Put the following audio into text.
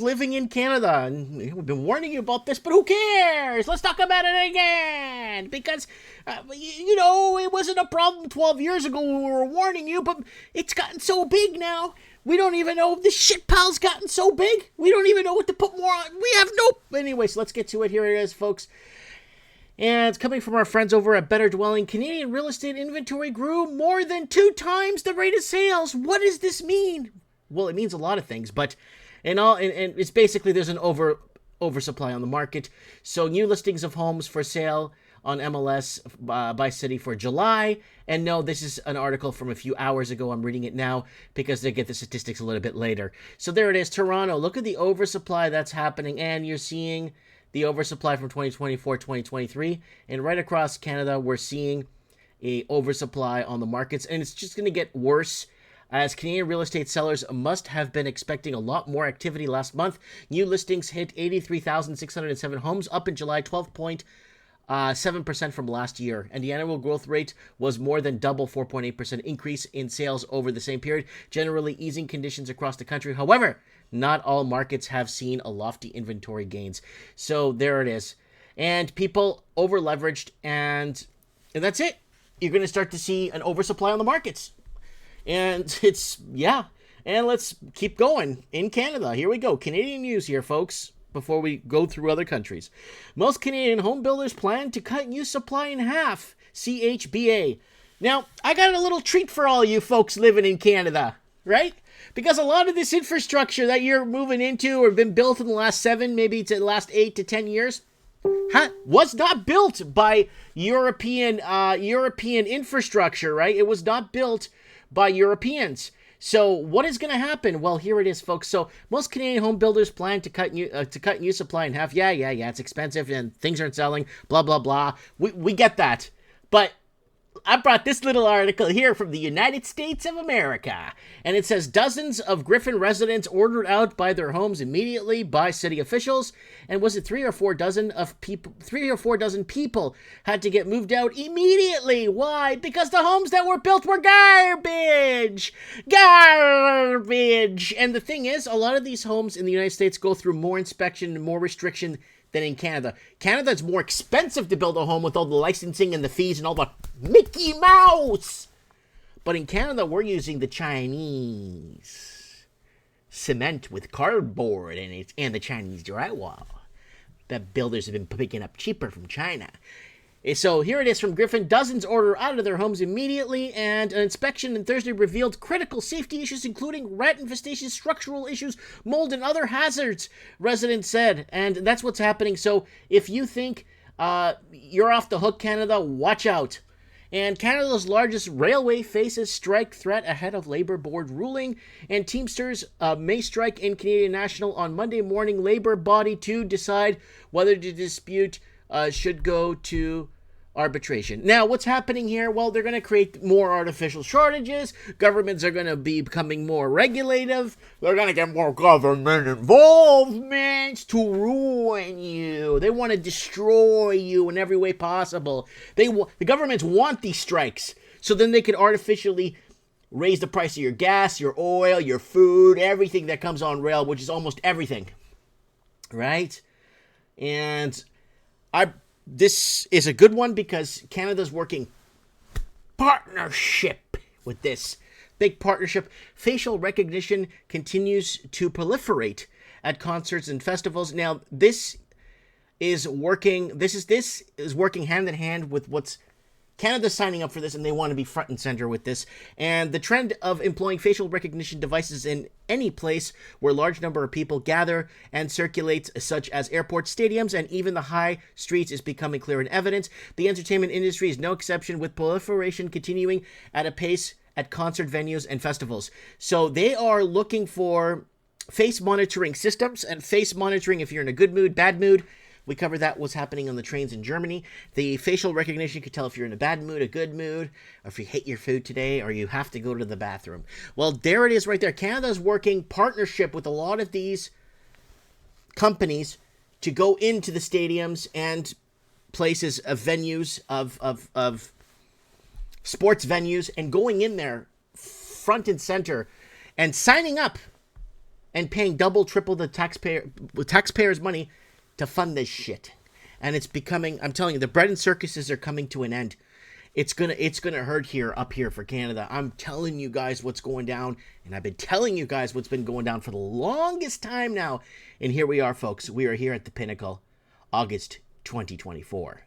living in Canada, and we've been warning you about this, but who cares? Let's talk about it again, because, it wasn't a problem 12 years ago when we were warning you, but it's gotten so big now. We don't even know if the shit pile's gotten so big. We don't even know what to put more on. We have no... Anyways, let's get to it. Here it is, folks. And it's coming from our friends over at Better Dwelling. Canadian real estate inventory grew more than 2 times the rate of sales. What does this mean? Well, it means a lot of things, but and it's basically there's an oversupply on the market. So new listings of homes for sale on MLS by city for July. And no, this is an article from a few hours ago. I'm reading it now because they get the statistics a little bit later. So there it is, Toronto. Look at the oversupply that's happening, and you're seeing the oversupply from 2024, 2023. And right across Canada, we're seeing a oversupply on the markets, and it's just going to get worse as Canadian real estate sellers must have been expecting a lot more activity last month. New listings hit 83,607 homes, up in July 12.7% from last year, and the annual growth rate was more than double, 4.8% increase in sales over the same period, generally easing conditions across the country. However, not all markets have seen a lofty inventory gains. So there it is. And people over leveraged, and that's it. You're going to start to see an oversupply on the markets. And and let's keep going in Canada. Here we go. Canadian news here, folks, before we go through other countries. Most Canadian home builders plan to cut new supply in half, CHBA. Now, I got a little treat for all you folks living in Canada, right? Because a lot of this infrastructure that you're moving into or been built in the last 7, maybe to the last 8 to 10 years, was not built by European infrastructure, right? It was not built by Europeans. So what is going to happen? Well, here it is, folks. So most Canadian home builders plan to cut new supply in half. Yeah. It's expensive and things aren't selling. Blah blah blah. We get that, but I brought this little article here from the United States of America, and it says dozens of Griffin residents ordered out by their homes immediately by city officials, and was it 3 or 4 dozen people had to get moved out immediately. Why? Because the homes that were built were garbage, and the thing is, a lot of these homes in the United States go through more inspection and more restriction than in Canada. Canada, it's more expensive to build a home with all the licensing and the fees and all the Mickey Mouse. But in Canada, we're using the Chinese cement with cardboard and the Chinese drywall that builders have been picking up cheaper from China. So here it is from Griffin. Dozens order out of their homes immediately, and an inspection on Thursday revealed critical safety issues, including rat infestation, structural issues, mold, and other hazards, residents said. And that's what's happening. So if you think you're off the hook, Canada, watch out. And Canada's largest railway faces strike threat ahead of Labour Board ruling, and Teamsters may strike in Canadian National on Monday morning. Labour body to decide whether the dispute should go to arbitration. Now, what's happening here? Well, they're going to create more artificial shortages. Governments are going to be becoming more regulative. They're going to get more government involvement to ruin you. They want to destroy you in every way possible. The governments want these strikes so then they can artificially raise the price of your gas, your oil, your food, everything that comes on rail, which is almost everything, right? And this is a good one because Canada's working partnership with this big partnership. Facial recognition continues to proliferate at concerts and festivals. Now, this is working. This is working hand in hand with what's Canada's signing up for this, and they want to be front and center with this. And the trend of employing facial recognition devices in any place where a large number of people gather and circulates, such as airports, stadiums, and even the high streets, is becoming clear and evident. The entertainment industry is no exception, with proliferation continuing at a pace at concert venues and festivals. So they are looking for face monitoring systems, and face monitoring if you're in a good mood, bad mood. We covered that, what's happening on the trains in Germany. The facial recognition could tell if you're in a bad mood, a good mood, or if you hate your food today, or you have to go to the bathroom. Well, there it is right there. Canada's working partnership with a lot of these companies to go into the stadiums and places of venues, of sports venues, and going in there front and center and signing up and paying double, triple the taxpayers' money to fund this shit. And it's becoming, I'm telling you, the bread and circuses are coming to an end. It's gonna hurt here up here for Canada. I'm telling you guys what's going down, and I've been telling you guys what's been going down for the longest time now. And here we are, folks. We are here at the pinnacle, August 2024.